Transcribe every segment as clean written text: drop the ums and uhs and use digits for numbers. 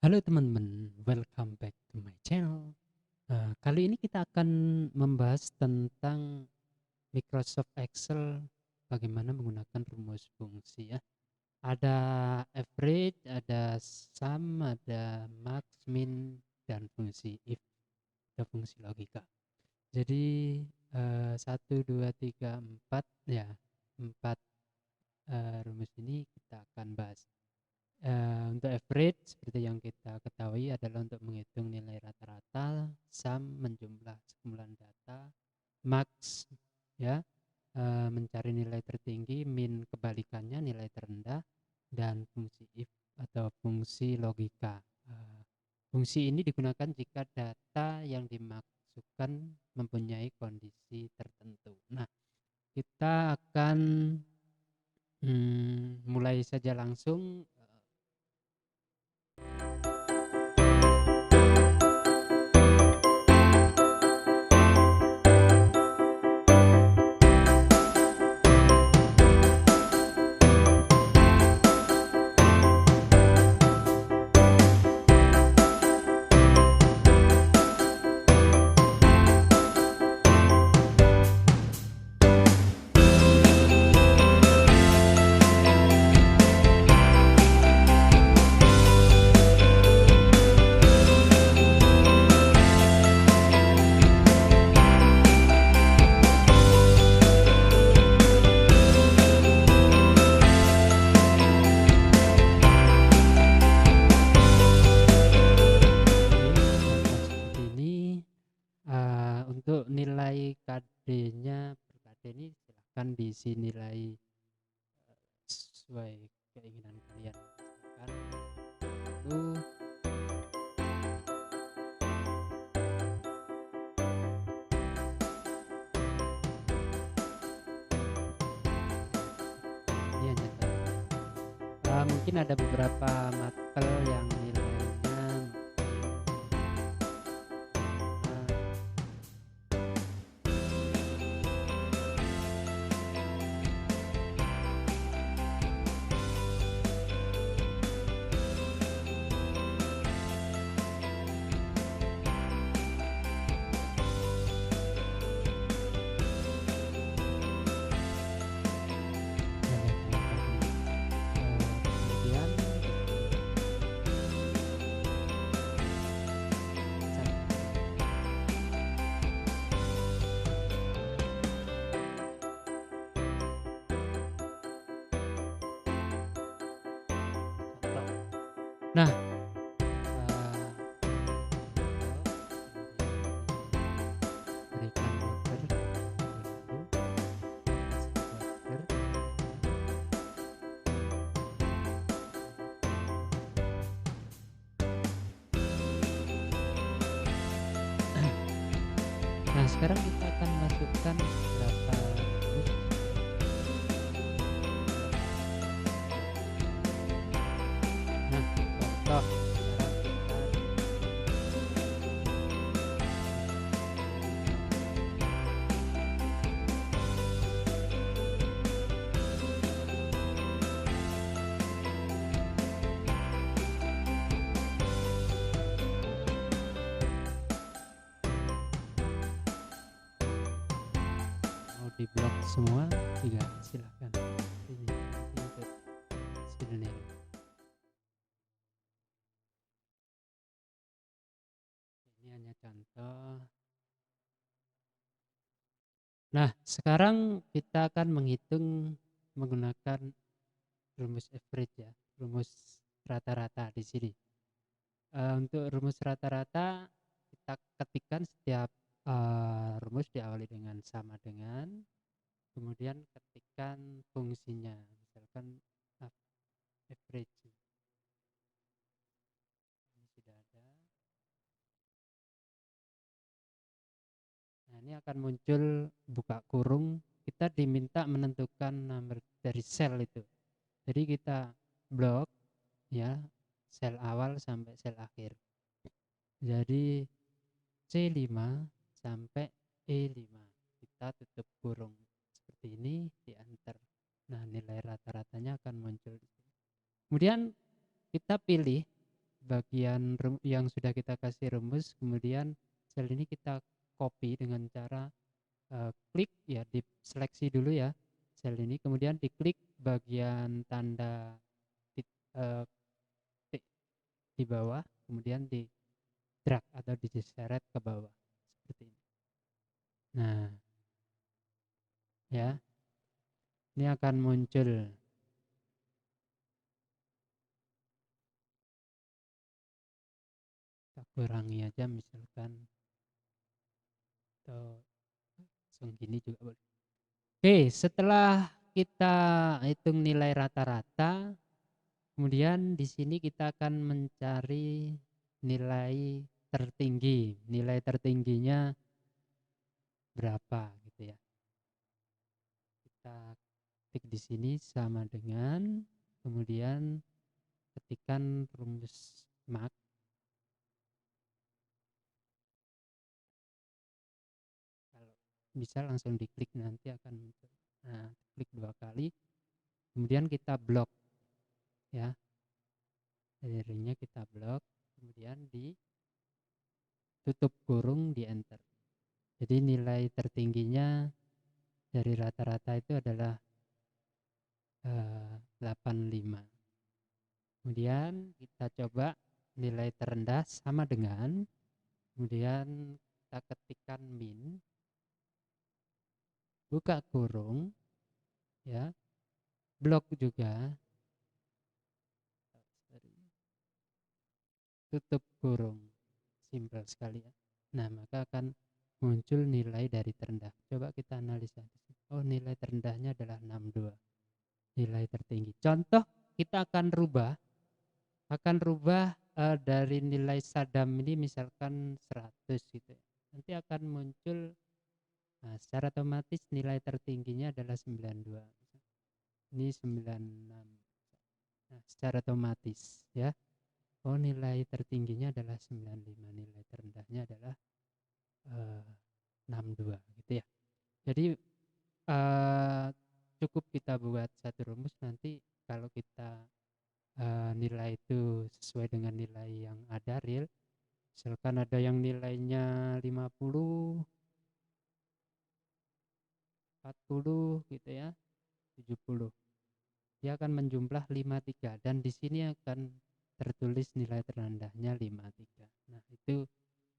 Halo teman-teman, welcome back to my channel. Kali ini kita akan membahas tentang Microsoft Excel, bagaimana menggunakan rumus fungsi ya. Ada average, ada sum, ada max, min, dan fungsi if, ada fungsi logika. Jadi 1, 2, 3, 4 ya, 4 rumus ini kita akan bahas. Untuk average seperti yang kita ketahui adalah untuk menghitung nilai rata-rata, sum menjumlah sekumpulan data, max ya mencari nilai tertinggi, min kebalikannya nilai terendah, dan fungsi if atau fungsi logika. Fungsi ini digunakan jika data yang dimasukkan mempunyai kondisi tertentu. Nah, kita akan mulai saja langsung. Seperti ini. Untuk nilai KD-nya per KD ini silahkan diisi nilai sesuai keinginan kalian. Misalkan lalu ini hanya mungkin ada beberapa mapel yang nilainya kemudian contoh. Nah, berikan order lalu order. Nah, sekarang kita akan masukkan beberapa rumus. Nah, contoh sekarang kita mau di blok semua juga silahkan. Ini untuk skillnya. Ini hanya contoh. Nah, sekarang kita akan menghitung menggunakan rumus average ya, rumus rata-rata di sini. Untuk rumus rata-rata kita ketikkan setiap rumus diawali dengan sama dengan, kemudian ketikkan fungsinya, misalkan average. Ini sudah ada. Nah, ini akan muncul buka kurung. Kita diminta menentukan nomor dari sel itu. Jadi kita blok ya, sel awal sampai sel akhir. Jadi C5 sampai E5. Kita tutup kurung seperti ini, di enter. Nah, nilai rata-ratanya akan muncul di sini. Kemudian kita pilih bagian yang sudah kita kasih rumus, kemudian sel ini kita copy dengan cara klik ya, diseleksi dulu ya sel ini, kemudian diklik bagian tanda titik di bawah, kemudian di drag atau diseret ke bawah seperti ini. Nah, ya, ini akan muncul. Kita kurangi aja misalkan, atau langsung gini juga boleh. Oke, setelah kita hitung nilai rata-rata, kemudian di sini kita akan mencari nilai tertinggi. Nilai tertingginya berapa gitu ya. Kita ketik di sini sama dengan, kemudian ketikkan rumus mak. Kalau bisa langsung diklik, nanti akan muncul. Nah, klik 2 kali, kemudian kita blok ya. Akhirnya kita blok, kemudian ditutup kurung, di enter. Jadi nilai tertingginya dari rata-rata itu adalah 85. Kemudian kita coba nilai terendah sama dengan, kemudian kita ketikkan min, buka kurung ya, blok juga, tutup kurung, simpel sekali ya. Nah, maka akan muncul nilai dari terendah. Coba kita analisa. Oh, nilai terendahnya adalah 62. Nilai tertinggi. Contoh, kita akan rubah dari nilai Sadam ini misalkan 100 gitu. Nanti akan muncul, nah, secara otomatis nilai tertingginya adalah 92. Ini 96. Nah, secara otomatis ya. Oh, nilai tertingginya adalah 95, nilai terendahnya adalah 62 gitu ya. Jadi cukup kita buat satu rumus, nanti kalau kita nilai itu sesuai dengan nilai yang ada real, misalkan ada yang nilainya 50, 40 gitu ya, 70, dia akan menjumlah 53, dan di sini akan tertulis nilai terendahnya 53. Nah, itu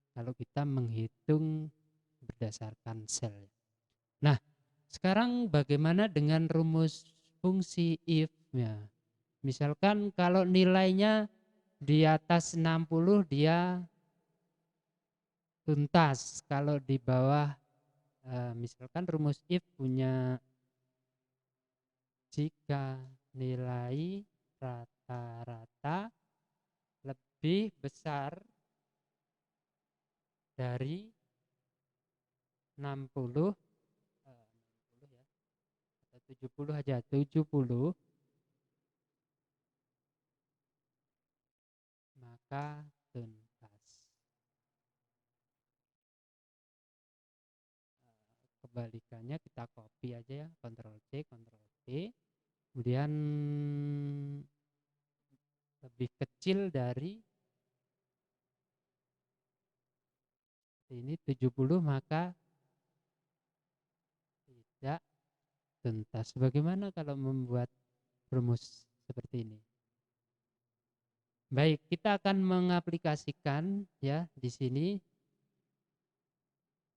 kalau kita menghitung berdasarkan sel. Nah, sekarang bagaimana dengan rumus fungsi if ya? Misalkan kalau nilainya di atas 60 dia tuntas, kalau di bawah misalkan rumus if punya jika nilai rata-rata lebih besar dari 60, 60 ya, atau 70 aja, 70, maka tuntas. Kebalikannya kita copy aja ya, Ctrl C, Ctrl V, kemudian lebih kecil dari ini 70, maka tidak tuntas. Bagaimana kalau membuat rumus seperti ini? Baik, kita akan mengaplikasikan ya di sini.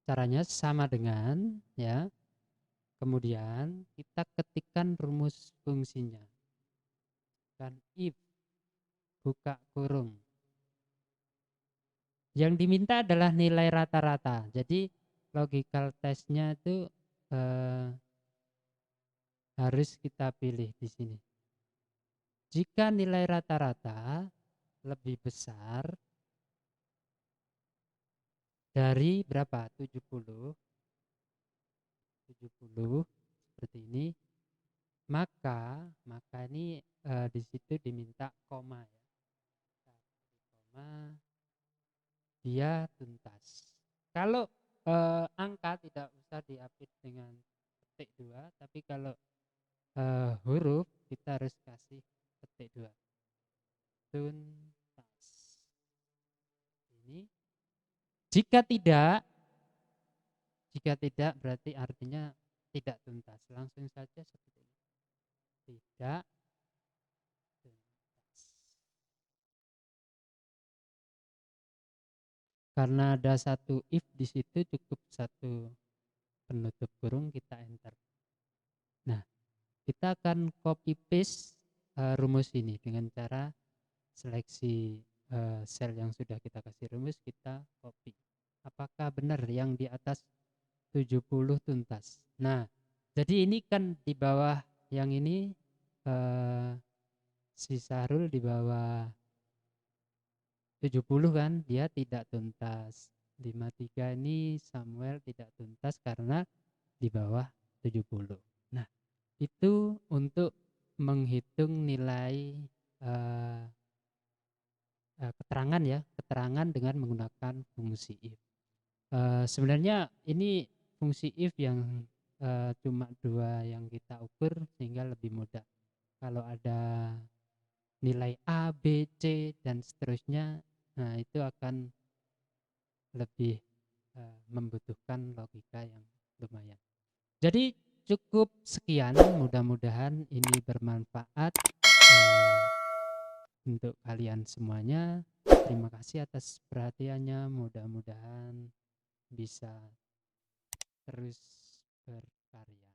Caranya sama dengan ya. Kemudian kita ketikkan rumus fungsinya. Dan if buka kurung. Yang diminta adalah nilai rata-rata. Jadi logical testnya itu harus kita pilih di sini. Jika nilai rata-rata lebih besar dari berapa? 70 seperti ini, maka ini di situ diminta koma ya. Koma, dia tuntas. Kalau angka tidak usah diapit dengan petik 2, tapi kalau huruf kita harus kasih petik 2. Tuntas. Jika tidak berarti artinya tidak tuntas. Langsung saja seperti ini. Tidak tuntas. Karena ada satu if di situ, cukup satu penutup kurung, kita enter. Nah, kita akan copy paste rumus ini dengan cara seleksi sel yang sudah kita kasih rumus, kita copy. Apakah benar yang di atas 70 tuntas? Nah, jadi ini kan di bawah yang ini si Sahrul di bawah 70 kan, dia tidak tuntas. 53 ini Samuel tidak tuntas karena di bawah 70. Nah, itu untuk menghitung nilai keterangan ya, keterangan dengan menggunakan fungsi if. Sebenarnya ini fungsi if yang cuma dua yang kita ukur sehingga lebih mudah. Kalau ada nilai A, B, C dan seterusnya, nah itu akan lebih membutuhkan logika yang lumayan. Jadi cukup sekian, mudah-mudahan ini bermanfaat untuk kalian semuanya. Terima kasih atas perhatiannya, mudah-mudahan bisa terus berkarya.